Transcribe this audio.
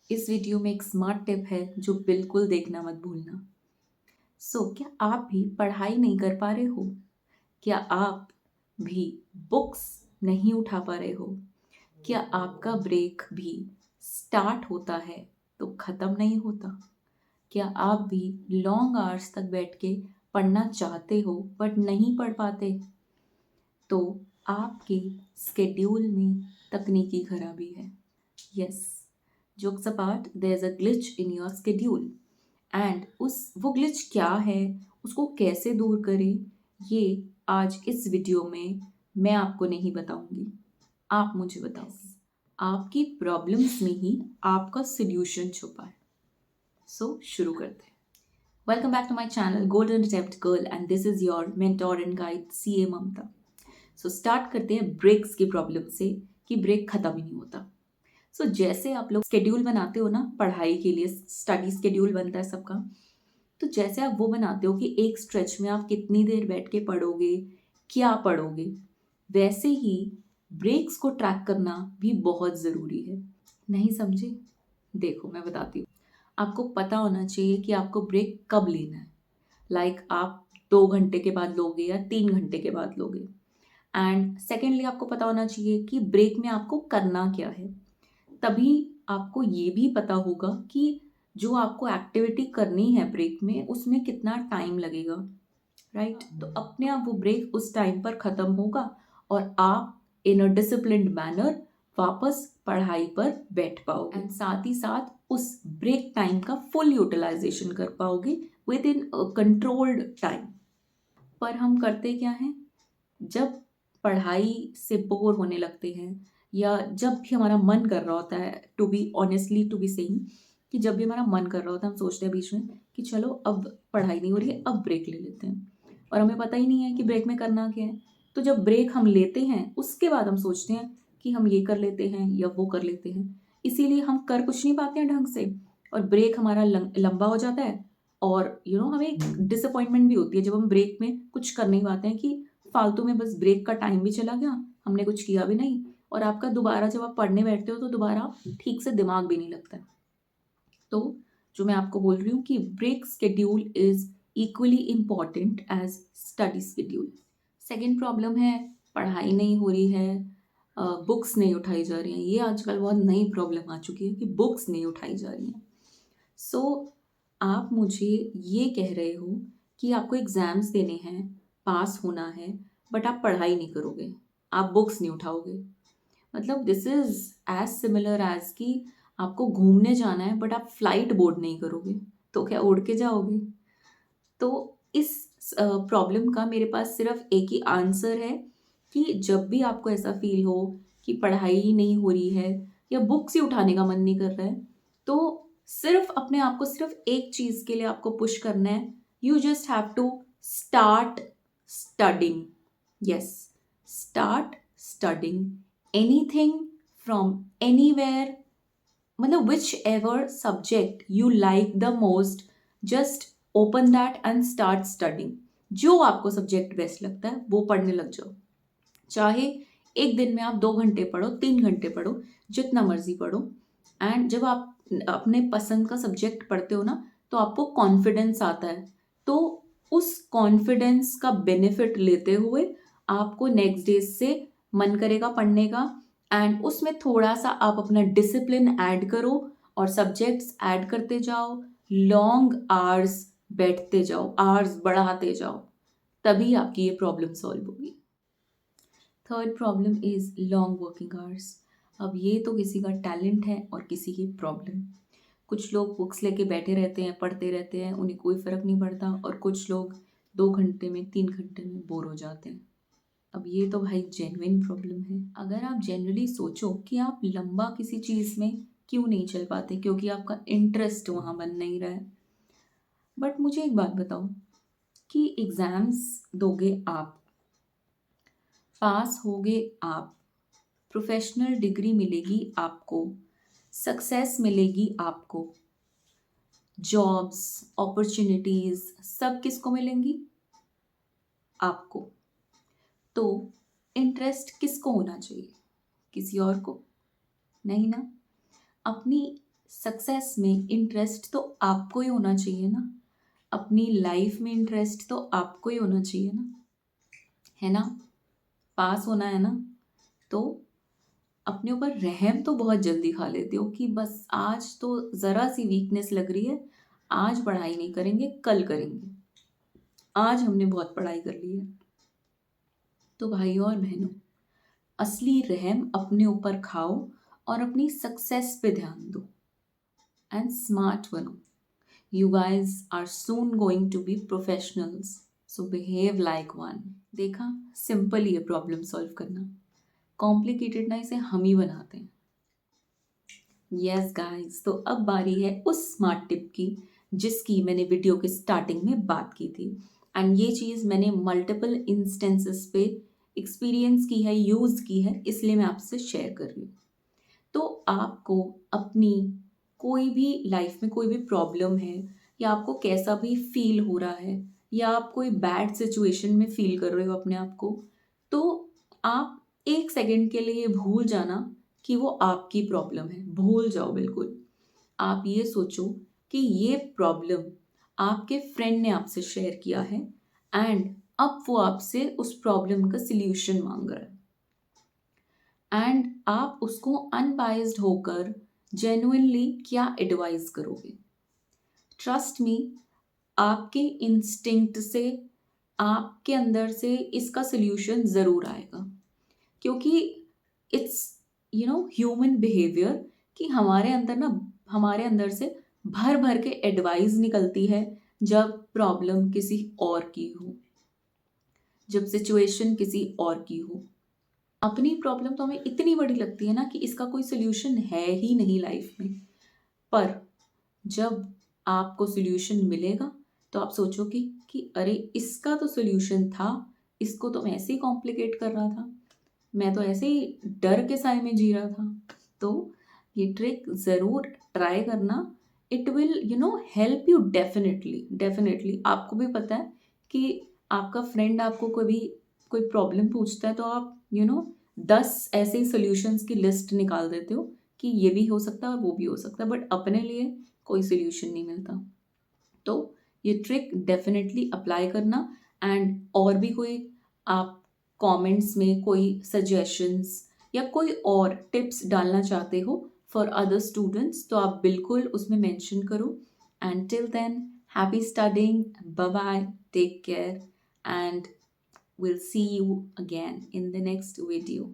इस वीडियो में एक स्मार्ट टिप है जो बिल्कुल देखना मत भूलना। क्या आप भी पढ़ाई नहीं कर पा रहे हो? क्या आप भी बुक्स नहीं उठा पा रहे हो? क्या आपका ब्रेक भी स्टार्ट होता है तो ख़त्म नहीं होता? क्या आप भी लॉन्ग आवर्स तक बैठ के पढ़ना चाहते हो बट नहीं पढ़ पाते? तो आपके स्केड्यूल में तकनीकी खराबी है। Yes, jokes apart, there is a glitch in your schedule and उस वो ग्लिच क्या है, उसको कैसे दूर करें, ये आज इस वीडियो में मैं आपको नहीं बताऊंगी, आप मुझे बताओगे। आपकी प्रॉब्लम्स में ही आपका सॉल्यूशन छुपा है। शुरू करते हैं। Welcome back to my channel golden receipt girl and this is your mentor and guide CA Mamta. Start करते हैं ब्रेक्स की प्रॉब्लम से कि ब्रेक खत्म ही नहीं होता। जैसे आप लोग स्केड्यूल बनाते हो ना पढ़ाई के लिए, स्टडी स्केड्यूल बनता है सबका। तो जैसे आप वो बनाते हो कि एक स्ट्रेच में आप कितनी देर बैठ के पढ़ोगे, क्या पढ़ोगे, वैसे ही ब्रेक्स को ट्रैक करना भी बहुत ज़रूरी है। नहीं समझे? देखो मैं बताती हूँ। आपको पता होना चाहिए कि आपको ब्रेक कब लेना है। आप 2 घंटे के बाद लोगे या 3 घंटे के बाद लोगे। एंड सेकेंडली आपको पता होना चाहिए कि ब्रेक में आपको करना क्या है। तभी आपको ये भी पता होगा कि जो आपको एक्टिविटी करनी है ब्रेक में उसमें कितना टाइम लगेगा, राइट? तो अपने आप वो ब्रेक उस टाइम पर खत्म होगा और आप इन अ डिसिप्लिन्ड मैनर वापस पढ़ाई पर बैठ पाओगे एंड साथ ही साथ उस ब्रेक टाइम का फुल यूटिलाइजेशन कर पाओगे विद इन कंट्रोल्ड टाइम। पर हम करते क्या हैं, जब पढ़ाई से बोर होने लगते हैं या जब भी हमारा मन कर रहा होता है, to be honestly to be saying, कि जब भी हमारा मन कर रहा होता है हम सोचते हैं बीच में कि चलो अब पढ़ाई नहीं हो रही है, अब ब्रेक ले लेते हैं। और हमें पता ही नहीं है कि ब्रेक में करना क्या है। तो जब ब्रेक हम लेते हैं उसके बाद हम सोचते हैं कि हम ये कर लेते हैं या वो कर लेते हैं। इसीलिए हम कर कुछ नहीं पाते हैं ढंग से और ब्रेक हमारा लंबा हो जाता है। और हमें एक डिसअपॉइंटमेंट भी होती है जब हम ब्रेक में कुछ कर नहीं पाते हैं कि फालतू में बस ब्रेक का टाइम भी चला गया, हमने कुछ किया भी नहीं और आपका दोबारा जब आप पढ़ने बैठते हो तो दोबारा ठीक से दिमाग भी नहीं लगता है। तो जो मैं आपको बोल रही हूँ कि break schedule is equally important as study schedule. Second problem है, पढ़ाई नहीं हो रही है, बुक्स नहीं उठाई जा रही हैं। ये आजकल बहुत नई प्रॉब्लम आ चुकी है कि बुक्स नहीं उठाई जा रही हैं। सो आप मुझे ये कह रहे हो कि आपको एग्ज़ाम्स देने हैं, पास होना है, बट आप पढ़ाई नहीं करोगे, आप बुक्स नहीं उठाओगे। मतलब this is as similar as कि आपको घूमने जाना है बट आप फ्लाइट बोर्ड नहीं करोगे, तो क्या उड़ के जाओगे? तो इस प्रॉब्लम का मेरे पास सिर्फ एक ही आंसर है कि जब भी आपको ऐसा फील हो कि पढ़ाई ही नहीं हो रही है या बुक्स ही उठाने का मन नहीं कर रहा है, तो सिर्फ अपने आप को सिर्फ एक चीज़ के लिए आपको पुश करना है। You just have to start studying. Yes, start studying anything from anywhere. मतलब whichever subject you like the most, just open that and start studying. जो आपको सब्जेक्ट बेस्ट लगता है वो पढ़ने लग जाओ। चाहे एक दिन में आप 2 घंटे पढ़ो, 3 घंटे पढ़ो, जितना मर्जी पढ़ो। एंड जब आप अपने पसंद का सब्जेक्ट पढ़ते हो ना तो आपको कॉन्फिडेंस आता है। तो उस कॉन्फिडेंस का बेनिफिट लेते हुए आपको नेक्स्ट डे से मन करेगा पढ़ने का। एंड उसमें थोड़ा सा आप अपना डिसिप्लिन ऐड करो और सब्जेक्ट्स ऐड करते जाओ, लॉन्ग आवर्स बैठते जाओ, आवर्स बढ़ाते जाओ, तभी आपकी ये प्रॉब्लम सॉल्व होगी। Third problem is long working hours. अब ये तो किसी का टैलेंट है और किसी की प्रॉब्लम। कुछ लोग बुक्स लेके बैठे रहते हैं, पढ़ते रहते हैं, उन्हें कोई फ़र्क नहीं पड़ता, और कुछ लोग 2 घंटे में 3 घंटे में बोर हो जाते हैं। अब ये तो भाई जेन्युइन प्रॉब्लम है। अगर आप जनरली सोचो कि आप लंबा किसी चीज़ में क्यों नहीं चल पाते, क्योंकि आपका इंटरेस्ट वहाँ बन नहीं रहा है। बट मुझे एक बात बताओ कि एग्ज़ाम्स दोगे आप, पास होगे आप, प्रोफेशनल डिग्री मिलेगी आपको, सक्सेस मिलेगी आपको, जॉब्स, अपॉर्चुनिटीज़ सब किसको मिलेंगी? आपको। तो इंटरेस्ट किसको होना चाहिए? किसी और को नहीं ना। अपनी सक्सेस में इंटरेस्ट तो आपको ही होना चाहिए ना, अपनी लाइफ में इंटरेस्ट तो आपको ही होना चाहिए ना, है ना, पास होना है ना। तो अपने ऊपर रहम तो बहुत जल्दी खा लेते हो कि बस आज तो ज़रा सी वीकनेस लग रही है, आज पढ़ाई नहीं करेंगे, कल करेंगे, आज हमने बहुत पढ़ाई कर ली है। तो भाइयों और बहनों, असली रहम अपने ऊपर खाओ और अपनी सक्सेस पे ध्यान दो एंड स्मार्ट बनो। You guys are soon going to be professionals, so behave like one. देखा, सिंपल ही है प्रॉब्लम सॉल्व करना, कॉम्प्लिकेटेड ना इसे हम ही बनाते हैं। यस गाइस, तो अब बारी है उस स्मार्ट टिप की जिसकी मैंने वीडियो के स्टार्टिंग में बात की थी, एंड ये चीज़ मैंने मल्टीपल इंस्टेंसेस पे एक्सपीरियंस की है, यूज़ की है, इसलिए मैं आपसे शेयर कर रही हूँ। तो आपको अपनी कोई भी लाइफ में कोई भी प्रॉब्लम है, या आपको कैसा भी फील हो रहा है, या आप कोई बैड सिचुएशन में फील कर रहे हो अपने आप को, तो आप एक सेकंड के लिए भूल जाना कि वो आपकी प्रॉब्लम है, भूल जाओ बिल्कुल। आप ये सोचो कि ये प्रॉब्लम आपके फ्रेंड ने आपसे शेयर किया है, एंड अब वो आपसे उस प्रॉब्लम का सल्यूशन मांग रहा है, एंड आप उसको अनबाइज्ड होकर जेन्युइनली क्या एडवाइस करोगे। ट्रस्ट मी, आपके इंस्टिंक्ट से, आपके अंदर से इसका सल्यूशन ज़रूर आएगा, क्योंकि इट्स ह्यूमन बिहेवियर कि हमारे अंदर से भर भर के एडवाइस निकलती है जब प्रॉब्लम किसी और की हो, जब सिचुएशन किसी और की हो। अपनी प्रॉब्लम तो हमें इतनी बड़ी लगती है ना कि इसका कोई सोल्यूशन है ही नहीं लाइफ में, पर जब आपको सोल्यूशन मिलेगा तो आप सोचोगे कि अरे इसका तो सोल्यूशन था, इसको तो मैं ऐसे ही कॉम्प्लिकेट कर रहा था, मैं तो ऐसे ही डर के साए में जी रहा था। तो ये ट्रिक ज़रूर ट्राई करना, it will help you definitely definitely. आपको भी पता है कि आपका फ्रेंड आपको कभी कोई प्रॉब्लम पूछता है तो आप 10 ऐसे ही सोल्यूशंस की लिस्ट निकाल देते हो कि ये भी हो सकता है वो भी हो सकता है, बट अपने लिए कोई सोल्यूशन नहीं मिलता। तो ये ट्रिक डेफिनेटली अप्लाई करना, एंड और भी कोई आप कमेंट्स में कोई सजेशंस या कोई और टिप्स डालना चाहते हो फॉर अदर स्टूडेंट्स तो आप बिल्कुल उसमें मेंशन करो। And till then, happy studying, bye bye, take care, and we'll see you again in the next video.